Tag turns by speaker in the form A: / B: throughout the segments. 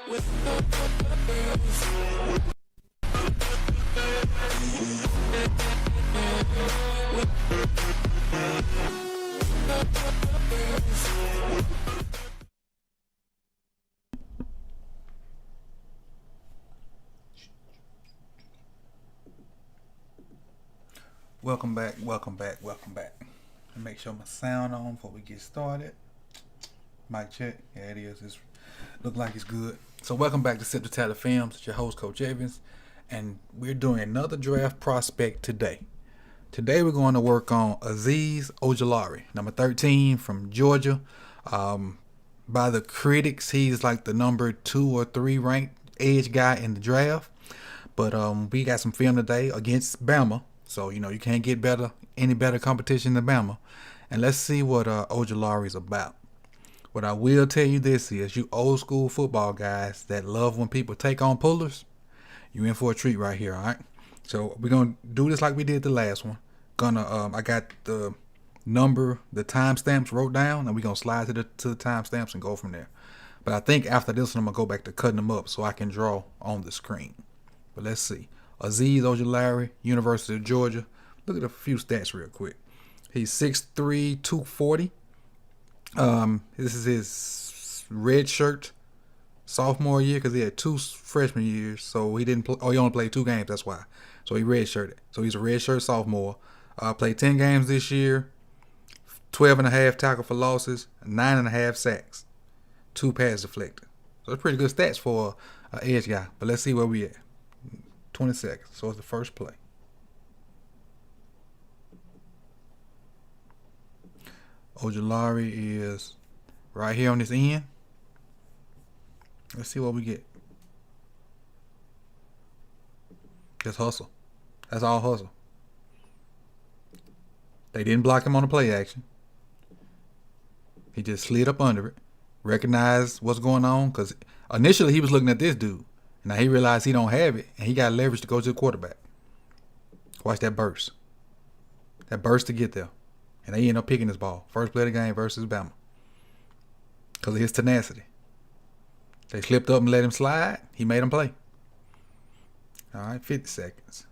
A: Welcome back, welcome back, welcome back. And make sure my sound on before we get started. Mic check. Yeah, it is. It's look like it's good. So welcome back to Sip the Tally Films. It's your host, Coach Evans. And we're doing another draft prospect today. Today we're going to work on Azeez Ojulari, number 13 from Georgia. By the critics, he's like the number 2 or 3 ranked edge guy in the draft. But we got some film today against Bama. So, you can't get any better competition than Bama. And let's see what Ojulari is about. What I will tell you this is, you old school football guys that love when people take on pullers, you're in for a treat right here, all right? So we're going to do this like we did the last one. I got the number, the timestamps wrote down, and we're going to slide to the timestamps and go from there. But I think after this one, I'm going to go back to cutting them up so I can draw on the screen. But let's see. Azeez Ojulari, University of Georgia. Look at a few stats real quick. He's 6'3", 240. This is his red shirt sophomore year because he had 2 freshman years. So he didn't play. Oh, he only played 2 games. That's why. So he red shirted. So he's a red shirt sophomore. Played 10 games this year. 12.5 tackle for losses. 9.5 sacks. 2 pass deflected. So it's pretty good stats for an edge guy. But let's see where we at. 20 seconds. So it's the first play. Ojulari is right here on this end. Let's see what we get. Just hustle. That's all hustle. They didn't block him on the play action. He just slid up under it. Recognized what's going on because initially he was looking at this dude. Now he realized he don't have it, and he got leverage to go to the quarterback. Watch that burst. That burst to get there. And they end up picking this ball. First play of the game versus Bama. Because of his tenacity. They slipped up and let him slide. He made him play. All right, 50 seconds.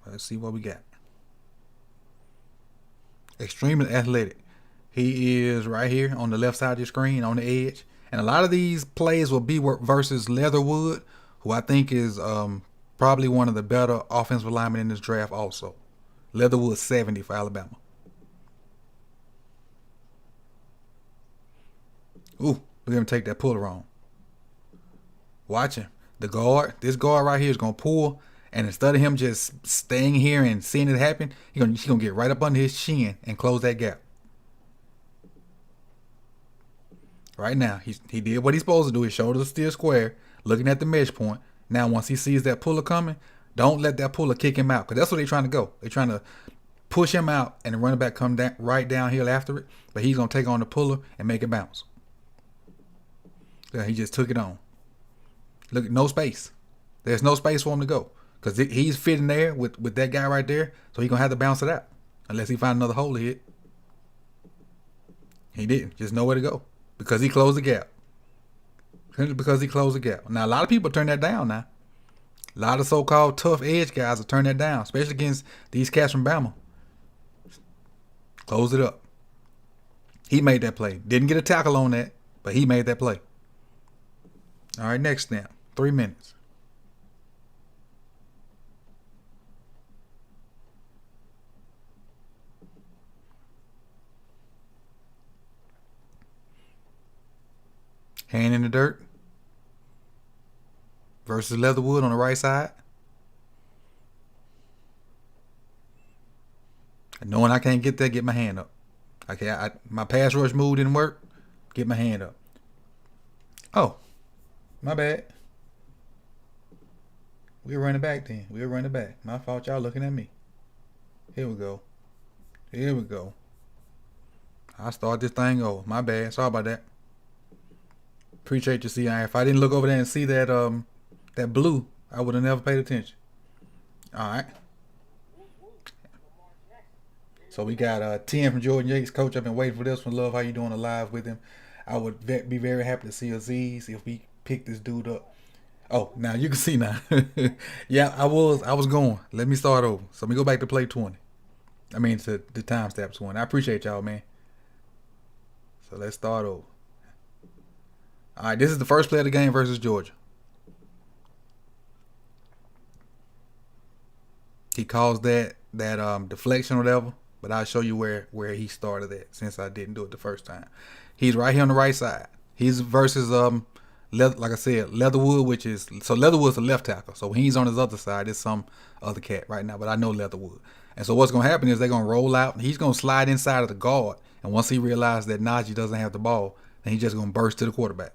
A: Let's see what we got. Extremely athletic. He is right here on the left side of your screen on the edge. And a lot of these plays will be versus Leatherwood, who I think is probably one of the better offensive linemen in this draft also. Leatherwood 70 for Alabama. Ooh, look at him take that puller on. Watch him. This guard right here is going to pull. And instead of him just staying here and seeing it happen, he's gonna get right up under his chin and close that gap. Right now, he did what he's supposed to do. His shoulders are still square, looking at the mesh point. Now, once he sees that puller coming, don't let that puller kick him out, because that's where they're trying to go. They're trying to push him out, and the running back come down, right downhill after it. But he's going to take on the puller and make it bounce. Yeah, he just took it on. Look, no space. There's no space for him to go, because he's fitting there with that guy right there, so he's going to have to bounce it out, unless he find another hole to hit. He didn't. Just nowhere to go. Because he closed the gap. Because he closed the gap. Now, a lot of people turn that down now. A lot of so-called tough edge guys will turn that down, especially against these cats from Bama. Close it up. He made that play. Didn't get a tackle on that, but he made that play. All right, next snap. 3 minutes. Hand in the dirt versus Leatherwood on the right side. And knowing I can't get there, get my hand up. Okay, my pass rush move didn't work. Get my hand up. Oh, my bad. We're running back then. We're running back. My fault, y'all looking at me. Here we go. Here we go. I'll start this thing over. My bad. Sorry about that. Appreciate you, CI. If I didn't look over there and see that that blue, I would have never paid attention. All right. So we got 10 from Jordan Yates. Coach, I've been waiting for this one. Love how you doing live with him. I would be very happy to see Azeez if we pick this dude up. Oh, now you can see now. Yeah, I was going. Let me start over. So let me go back to play 20. I mean to the timestamp 20. I appreciate y'all, man. So let's start over. All right, this is the first play of the game versus Georgia. He calls that deflection or whatever, but I'll show you where he started at since I didn't do it the first time. He's right here on the right side. He's versus like I said, Leatherwood, Leatherwood's a left tackle. So when he's on his other side, it's some other cat right now, but I know Leatherwood. And so what's gonna happen is they're gonna roll out. He's gonna slide inside of the guard, and once he realizes that Najee doesn't have the ball, then he's just gonna burst to the quarterback.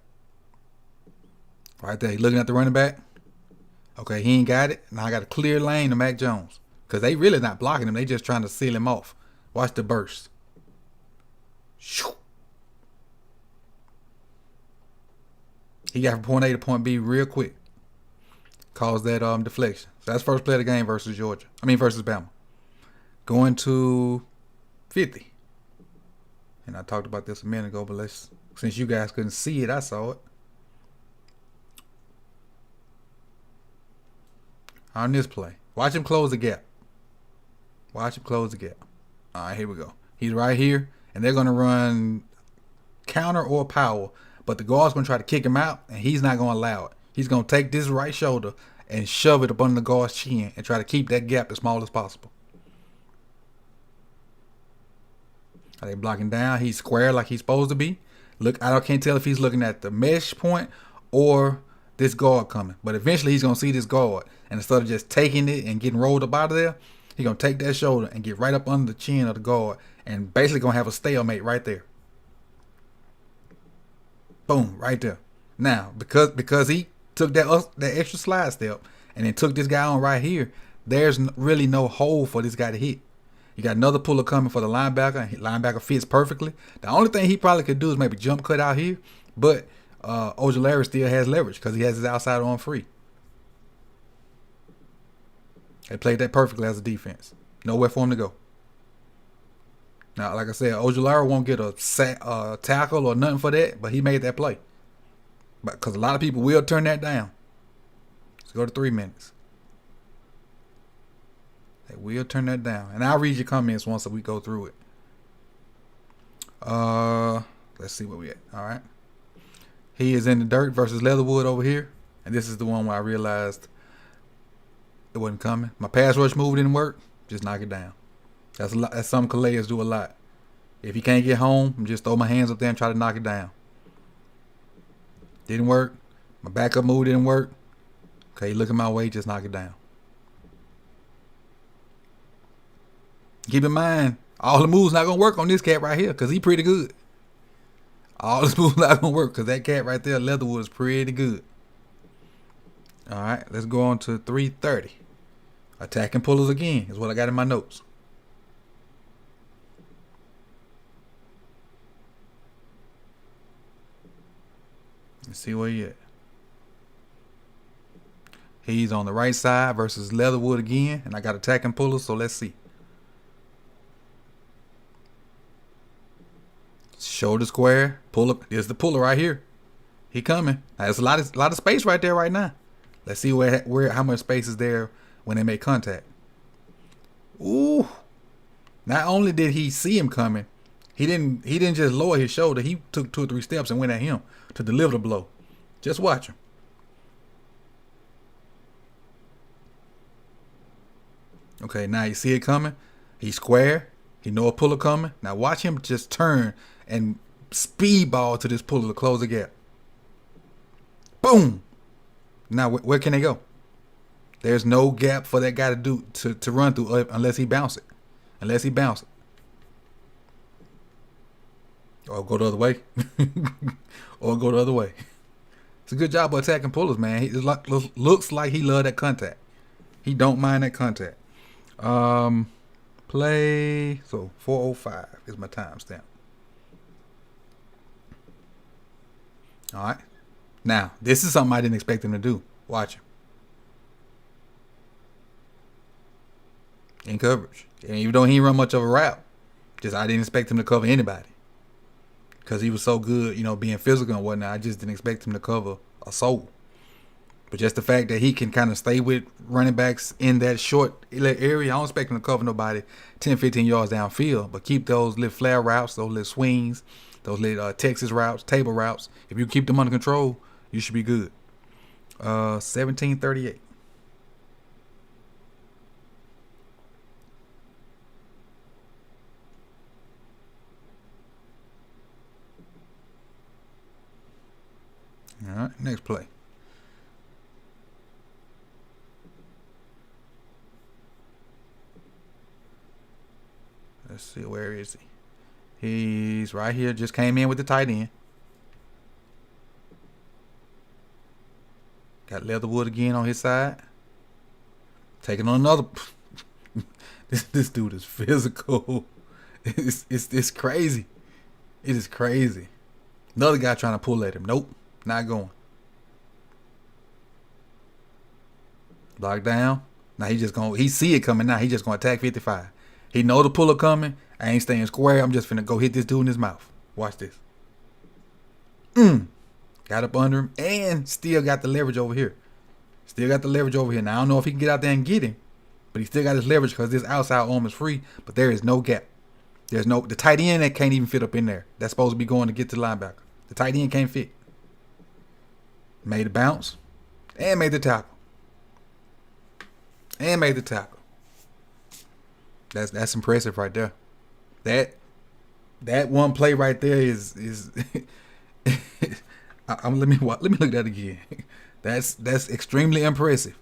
A: Right there, he's looking at the running back. Okay, he ain't got it. Now I got a clear lane to Mac Jones. Because they really not blocking him. They just trying to seal him off. Watch the burst. Shoo. He got from point A to point B real quick. Caused that deflection. So that's first play of the game versus versus Bama. Going to 50. And I talked about this a minute ago, but since you guys couldn't see it, I saw it. On this play. Watch him close the gap. Watch him close the gap. All right, here we go. He's right here, and they're going to run counter or power, but the guard's going to try to kick him out, and he's not going to allow it. He's going to take this right shoulder and shove it up under the guard's chin and try to keep that gap as small as possible. Are they blocking down? He's square like he's supposed to be. Look, I can't tell if he's looking at the mesh point or this guard coming, but eventually he's going to see this guard, and instead of just taking it and getting rolled up out of there, he's going to take that shoulder and get right up under the chin of the guard and basically going to have a stalemate right there. Boom, right there. Now, because he took that extra slide step and then took this guy on right here, there's really no hole for this guy to hit. You got another puller coming for the linebacker, and linebacker fits perfectly. The only thing he probably could do is maybe jump cut out here, but Ojulari still has leverage because he has his outside arm free. They played that perfectly as a defense. Nowhere for him to go. Now, like I said, Ojulari won't get a tackle or nothing for that, but he made that play. But because a lot of people will turn that down. Let's go to 3 minutes. They will turn that down. And I'll read your comments once we go through it. Let's see where we at. All right. He is in the dirt versus Leatherwood over here. And this is the one where I realized it wasn't coming. My pass rush move didn't work. Just knock it down. That's a lot. That's something Calais do a lot. If you can't get home, just throw my hands up there and try to knock it down. Didn't work. My backup move didn't work. Okay, look at my way. Just knock it down. Keep in mind, all the moves not going to work on this cat right here because he pretty good. All the moves not going to work because that cat right there, Leatherwood, is pretty good. All right, let's go on to 3:30. Attacking pullers again is what I got in my notes. Let's see where he at. He's on the right side versus Leatherwood again, and I got attacking pullers, so let's see. Shoulder square, pull up. There's the puller right here. He coming. Now, there's a lot of space right there right now. Let's see how much space is there when they make contact. Ooh. Not only did he see him coming, he didn't just lower his shoulder. He took 2 or 3 steps and went at him to deliver the blow. Just watch him. Okay, now you see it coming. He's square. He know a puller coming. Now watch him just turn and speedball to this puller to close the gap. Boom. Now where can they go? There's no gap for that guy to run through unless he bounce it. Unless he bounce it. Or go the other way. Or go the other way. It's a good job of attacking pullers, man. He looks like he love that contact. He don't mind that contact. Play. So 4:05 is my timestamp. All right. Now, this is something I didn't expect him to do. Watch him. In coverage. And even though he didn't run much of a route, Just I didn't expect him to cover anybody because he was so good, being physical and whatnot. I just didn't expect him to cover a soul. But just the fact that he can kind of stay with running backs in that short area, I don't expect him to cover nobody 10, 15 yards downfield. But keep those little flare routes, those little swings, those little Texas routes, table routes. If you keep them under control, you should be good. 1738. All right, next play. Let's see, where is he? He's right here. Just came in with the tight end. Got Leatherwood again on his side. Taking on another. This dude is physical. It's crazy. It is crazy. Another guy trying to pull at him. Nope, not going. Locked down. Now he see it coming now. He just gonna attack 55. He know the puller coming. I ain't staying square. I'm just finna go hit this dude in his mouth. Watch this. Got up under him and still got the leverage over here. Now, I don't know if he can get out there and get him, but he still got his leverage because this outside arm is free, but there is no gap. The tight end that can't even fit up in there. That's supposed to be going to get to the linebacker. The tight end can't fit. Made a bounce and made the tackle. That's impressive right there. That one play right there is let me look at that again. That's extremely impressive.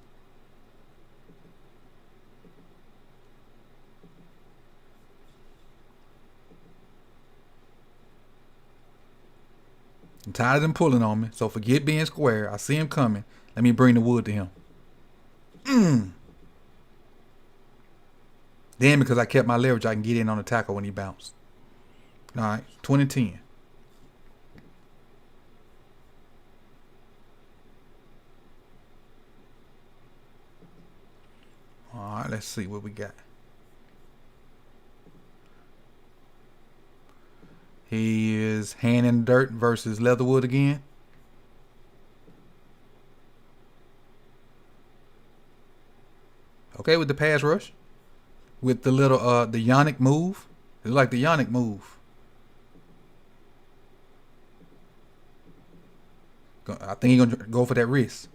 A: I'm tired of them pulling on me, so forget being square. I see him coming. Let me bring the wood to him. Then because I kept my leverage, I can get in on the tackle when he bounced. All right, 2010. All right, let's see what we got. He is hand in the dirt versus Leatherwood again. Okay, with the pass rush. With the little the Yannick move. It's like the Yannick move. I think he's gonna go for that wrist.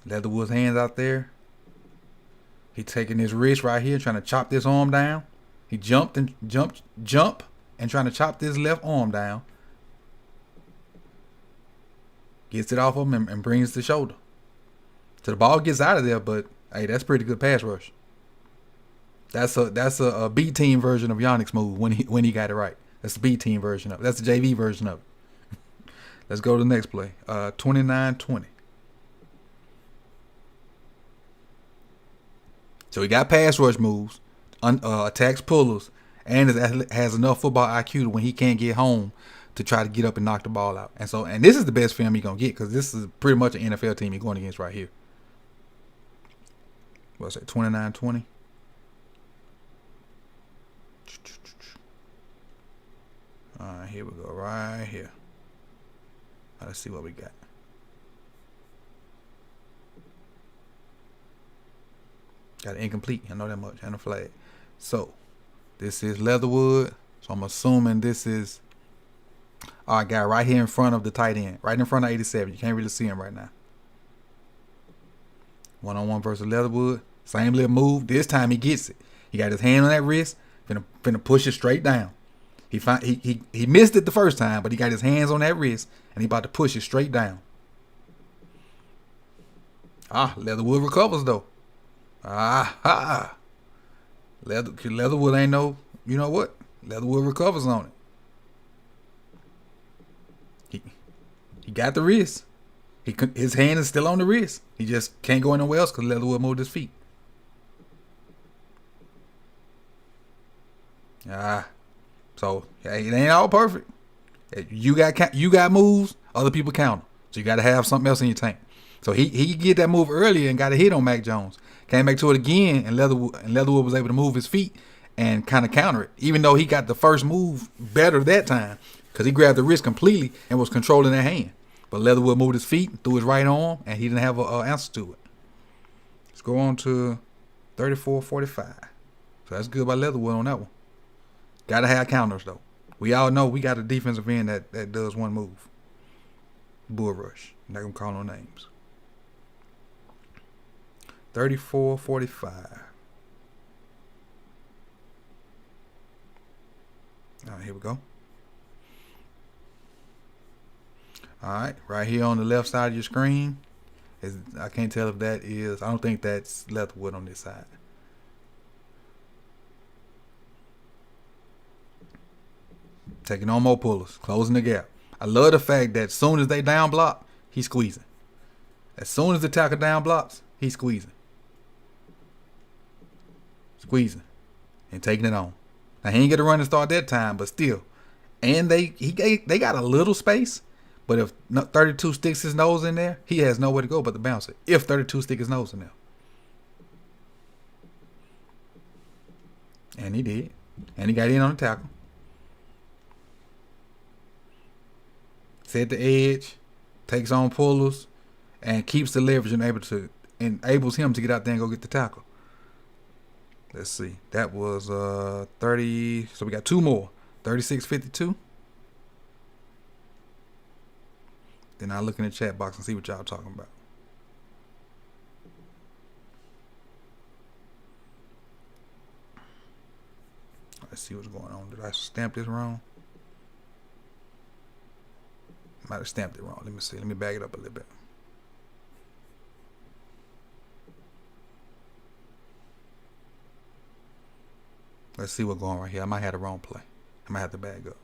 A: Leatherwood's hands out there. He taking his wrist right here, trying to chop this arm down. He jump and trying to chop this left arm down. Gets it off him and brings the shoulder. So the ball gets out of there, but hey, that's pretty good pass rush. That's a B team version of Yannick's move when he got it right. That's the B team version of it. That's the JV version of it. Let's go to the next play. 29-20. So he got pass rush moves, attacks pullers, and has enough football IQ to when he can't get home to try to get up and knock the ball out. And this is the best film he's gonna get because this is pretty much an NFL team he's going against right here. What's that? 29-20. All right, here we go. Right here. Let's see what we got. Got an incomplete. I know that much. And a flag. So, this is Leatherwood. So, I'm assuming this is our guy right here in front of the tight end. Right in front of 87. You can't really see him right now. One-on-one versus Leatherwood. Same little move. This time he gets it. He got his hand on that wrist. Finna push it straight down. He missed it the first time, but he got his hands on that wrist, and he about to push it straight down. Leatherwood recovers, though. Leatherwood ain't no, you know what? Leatherwood recovers on it. He got the wrist. His hand is still on the wrist. He just can't go anywhere else because Leatherwood moved his feet. So hey, it ain't all perfect. You got moves, other people count them. So you got to have something else in your tank. So he get that move earlier and got a hit on Mac Jones. Came back to it again, and Leatherwood was able to move his feet and kind of counter it. Even though he got the first move better that time because he grabbed the wrist completely and was controlling that hand. But Leatherwood moved his feet, threw his right arm, and he didn't have an answer to it. Let's go on to 34-45. So that's good by Leatherwood on that one. Got to have counters, though. We all know we got a defensive end that does one move. Bull rush. I'm not going to call no names. 34-45. All right, here we go. All right, right here on the left side of your screen. I can't tell if that is. I don't think that's Leatherwood on this side. Taking on more pullers, closing the gap. I love the fact that as soon as they down block, he's squeezing. As soon as the tackle down blocks, he's squeezing. Squeezing. And taking it on. Now, he ain't get a run to start that time, but still. And they got a little space, but if 32 sticks his nose in there, he has nowhere to go but to bounce it. If 32 stick his nose in there. And he did. And he got in on the tackle. Set the edge, takes on pullers, and keeps the leverage and enables him to get out there and go get the tackle. Let's see. That was 30. So we got two more. 36-52. Then I'll look in the chat box and see what y'all talking about. Let's see what's going on. Did I stamp this wrong? Might have stamped it wrong. Let me see. Let me back it up a little bit. Let's see what's going on right here. I might have the wrong play. I might have to back up.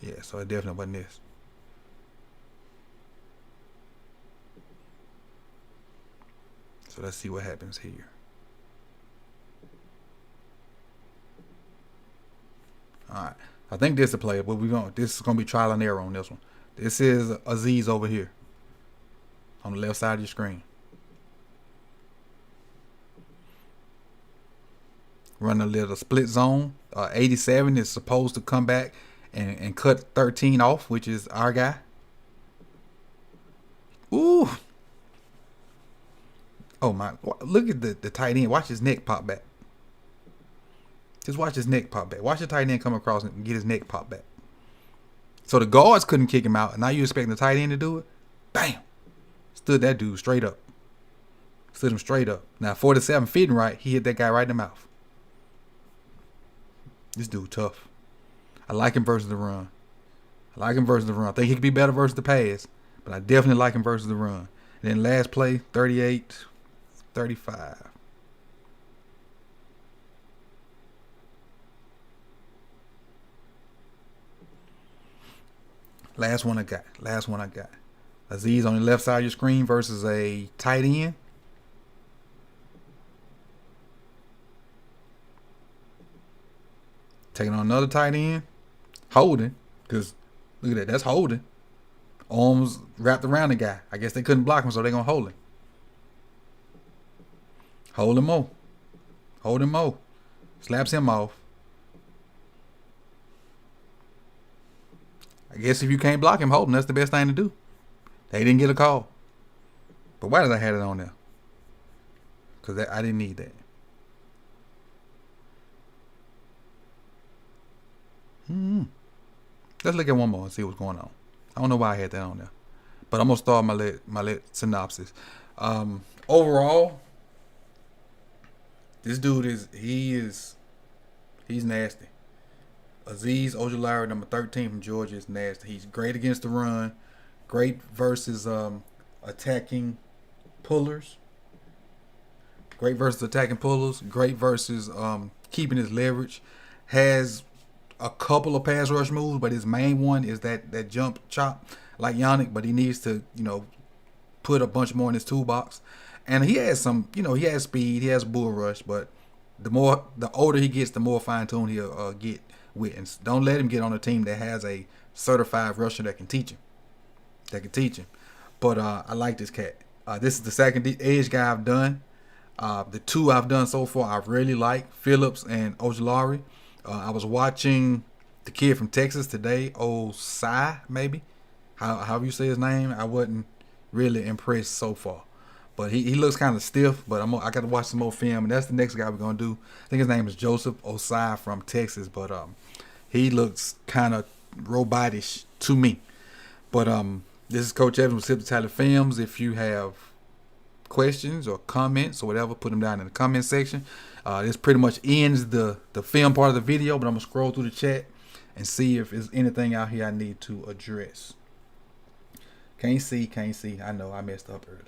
A: Yeah, so it definitely wasn't this. So let's see what happens here. All right. I think this is a play, but this is gonna be trial and error on this one. This is Azeez over here on the left side of your screen. Run a little split zone. 87 is supposed to come back and cut 13 off, which is our guy. Ooh. Oh my! Look at the tight end. Watch his neck pop back. Just watch his neck pop back. Watch the tight end come across and get his neck pop back. So the guards couldn't kick him out, and now you expecting the tight end to do it? Bam! Stood that dude straight up. Stood him straight up. Now 47 fitting right, he hit that guy right in the mouth. This dude tough. I like him versus the run. I think he could be better versus the pass, but I definitely like him versus the run. And then last play, 38-35. Last one I got. Azeez on the left side of your screen versus a tight end. Taking on another tight end. Holding. Because look at that. That's holding. Arms wrapped around the guy. I guess they couldn't block him, so they're going to hold him. Hold him more. Slaps him off. I guess if you can't block him, hold him. That's the best thing to do. They didn't get a call. But why did I have it on there? Because I didn't need that. Let's look at one more and see what's going on. I don't know why I had that on there. But I'm going to start my synopsis. Overall, this dude he's nasty. Azeez Ojulari, number 13 from Georgia, is nasty. He's great against the run. Great versus attacking pullers. Great versus keeping his leverage. Has a couple of pass rush moves, but his main one is that jump chop like Yannick, but he needs to, put a bunch more in his toolbox. And he has some, he has speed, he has bull rush, but the older he gets, the more fine-tuned he'll get with. And don't let him get on a team that has a certified rusher that can teach him. But I like this cat. This is the second edge guy I've done. The two I've done so far, I really like Phillips and Ojulari. I was watching the kid from Texas today, Osai, maybe. However you say his name, I wasn't really impressed so far. But he looks kind of stiff, but I got to watch some more film, and that's the next guy we're going to do. I think his name is Joseph Osai from Texas, but he looks kind of robotish to me. But this is Coach Evans with Physicality Films. If you have questions or comments or whatever, put them down in the comment section. This pretty much ends the film part of the video, but I'm going to scroll through the chat and see if there's anything out here I need to address. Can't see. I know I messed up early.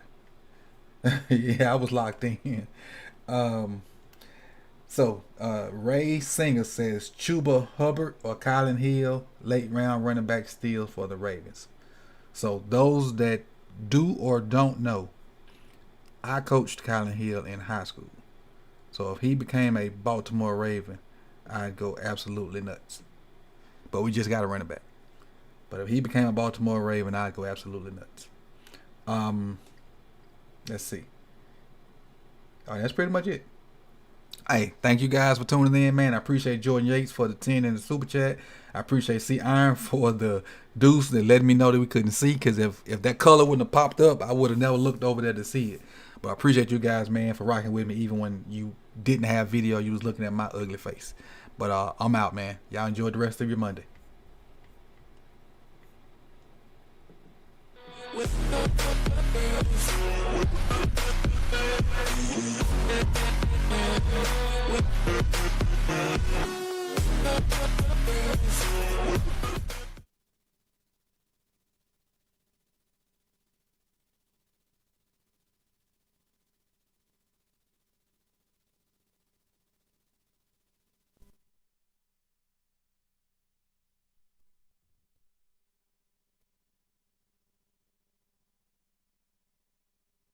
A: Yeah, I was locked in. Ray Singer says Chuba Hubbard or Colin Hill, late round running back steal for the Ravens. So those that do or don't know, I coached Colin Hill in high school. So if he became a Baltimore Raven, I'd go absolutely nuts. But we just got a running back. But if he became a Baltimore Raven, I'd go absolutely nuts. Let's see. All right, that's pretty much it. Hey, thank you guys for tuning in, man. I appreciate Jordan Yates for the 10 in the super chat. I appreciate C Iron for the deuce that let me know that we couldn't see, because if that color wouldn't have popped up, I would have never looked over there to see it. But I appreciate you guys, man, for rocking with me even when you didn't have video. You was looking at my ugly face. But I'm out, man. Y'all enjoy the rest of your Monday.